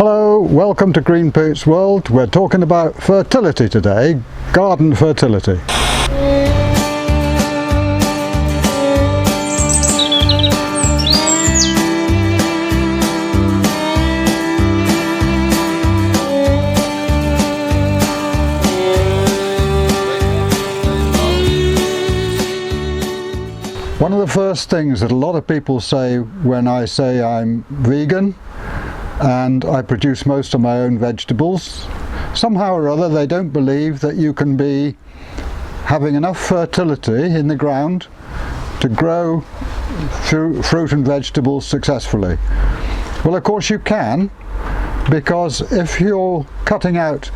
Hello, welcome to GreenPetesWorld. We're talking about fertility today, garden fertility. One of the first things that a lot of people say when I say I'm vegan and I produce most of my own vegetables, somehow or other they don't believe that you can be having enough fertility in the ground to grow fruit and vegetables successfully. Well, of course you can, because if you're cutting out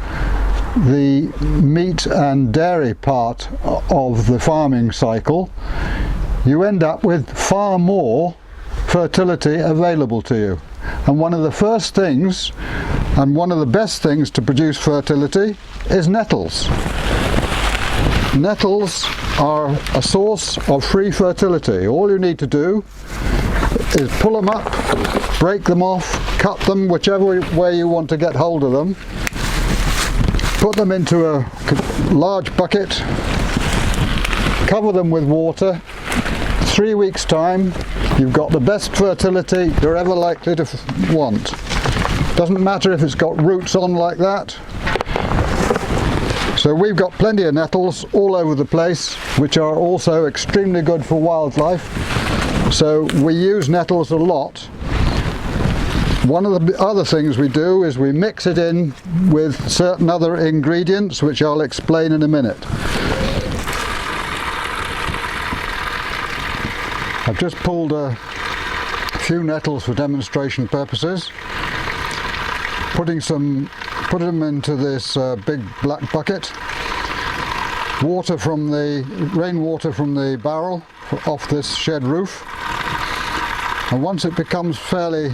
the meat and dairy part of the farming cycle, you end up with far more fertility available to you. And one of the first things, and one of the best things to produce fertility, is nettles. Nettles are a source of free fertility. All you need to do is pull them up, break them off, cut them whichever way you want to get hold of them, put them into a large bucket, cover them with water. 3 weeks time, you've got the best fertility you're ever likely to want. Doesn't matter if it's got roots on like that. So we've got plenty of nettles all over the place, which are also extremely good for wildlife. So we use nettles a lot. One of the other things we do is we mix it in with certain other ingredients, which I'll explain in a minute. I've just pulled a few nettles for demonstration purposes, putting them into this big black bucket, rainwater from the barrel off this shed roof, and once it becomes fairly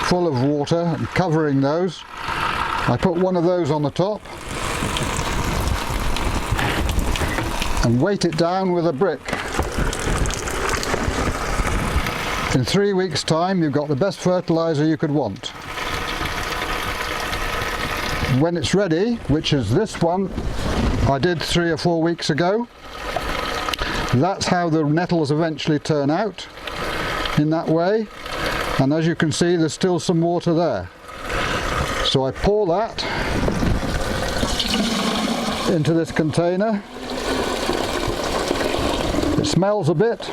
full of water and covering those, I put one of those on the top and weight it down with a brick. In 3 weeks' time, you've got the best fertilizer you could want. When it's ready, which is this one I did 3 or 4 weeks ago, that's how the nettles eventually turn out, in that way. And as you can see, there's still some water there. So I pour that into this container. It smells a bit,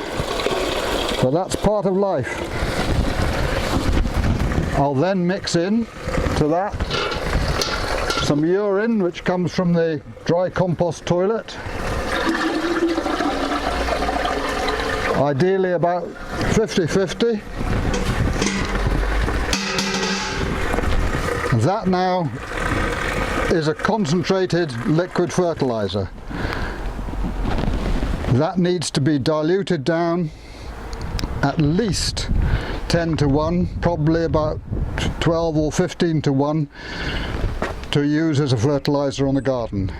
but that's part of life. I'll then mix in to that some urine, which comes from the dry compost toilet. Ideally about 50-50. That now is a concentrated liquid fertilizer. That needs to be diluted down at least 10 to 1, probably about 12 or 15 to 1 to use as a fertilizer on the garden.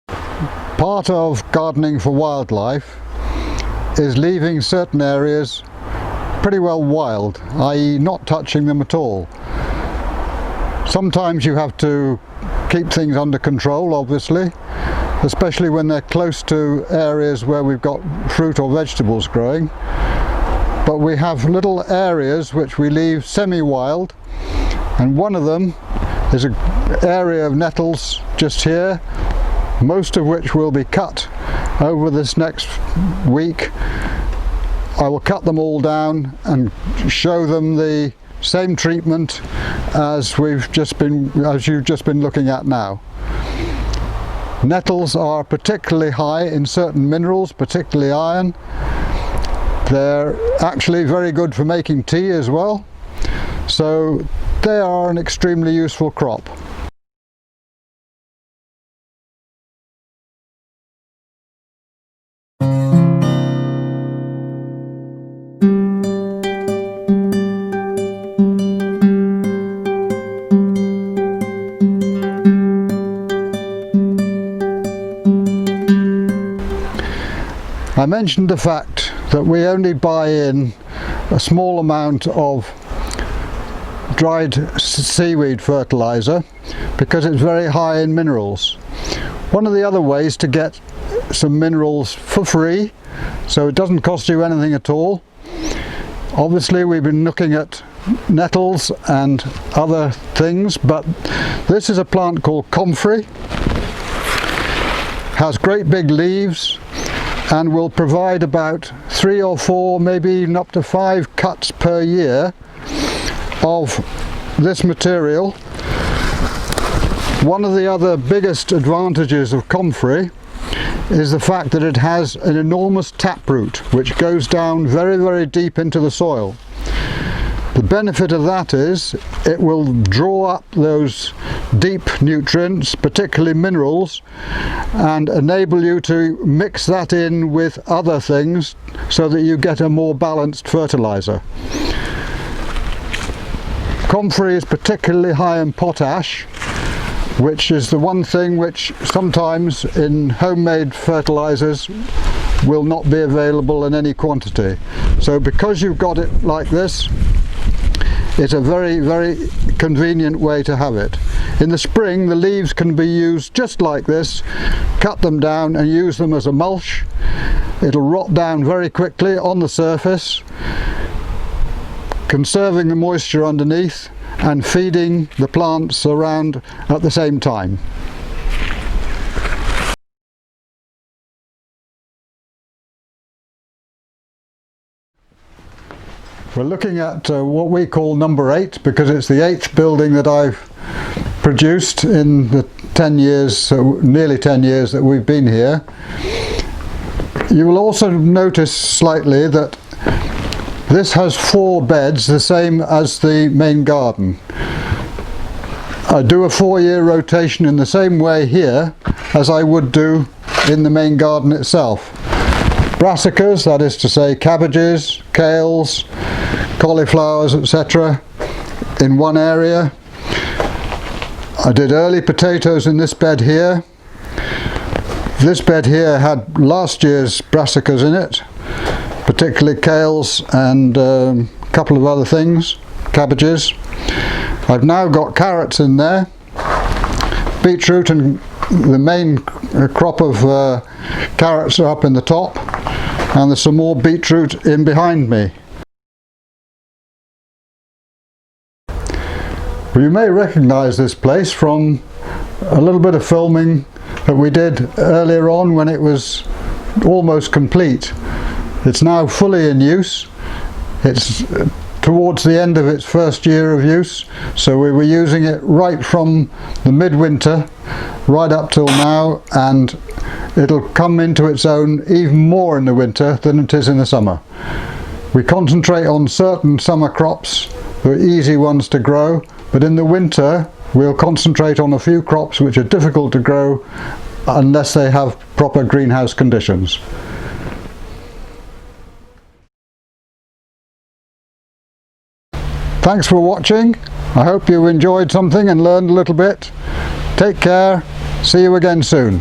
Part of gardening for wildlife is leaving certain areas pretty well wild, i.e. not touching them at all. Sometimes you have to keep things under control, obviously, especially when they're close to areas where we've got fruit or vegetables growing. But we have little areas which we leave semi-wild, and one of them is an area of nettles just here, most of which will be cut over this next week. I will cut them all down and show them the same treatment as you've just been looking at now. Nettles are particularly high in certain minerals, particularly iron. They're actually very good for making tea as well, so they are an extremely useful crop. I mentioned the fact that we only buy in a small amount of dried seaweed fertilizer because it's very high in minerals. One of the other ways to get some minerals for free, so it doesn't cost you anything at all. Obviously we've been looking at nettles and other things, but this is a plant called Comfrey. Has great big leaves and will provide about 3 or 4, maybe even up to 5 cuts per year of this material. One of the other biggest advantages of Comfrey is the fact that it has an enormous taproot which goes down very, very deep into the soil. The benefit of that is it will draw up those deep nutrients, particularly minerals, and enable you to mix that in with other things so that you get a more balanced fertilizer. Comfrey is particularly high in potash, which is the one thing which sometimes in homemade fertilizers will not be available in any quantity. So because you've got it like this, it's a very, very convenient way to have it. In the spring the leaves can be used just like this, cut them down and use them as a mulch. It'll rot down very quickly on the surface, conserving the moisture underneath and feeding the plants around at the same time. We're looking at what we call number 8 because it's the 8th building that I've produced in the 10 years, nearly 10 years that we've been here. You will also notice slightly that this has 4 beds, the same as the main garden. I do a 4-year rotation in the same way here as I would do in the main garden itself. Brassicas, that is to say cabbages, kales, cauliflowers, etc. in one area. I did early potatoes in this bed here. This bed here had last year's brassicas in it, particularly kales and a couple of other things, cabbages. I've now got carrots in there, beetroot, and the main crop of carrots are up in the top, and there's some more beetroot in behind me. Well, you may recognise this place from a little bit of filming that we did earlier on when it was almost complete. It's now fully in use. It's towards the end of its first year of use, so we were using it right from the midwinter right up till now, and it'll come into its own even more in the winter than it is in the summer. We concentrate on certain summer crops, the easy ones to grow, but in the winter we'll concentrate on a few crops which are difficult to grow unless they have proper greenhouse conditions. Thanks for watching. I hope you enjoyed something and learned a little bit. Take care. See you again soon.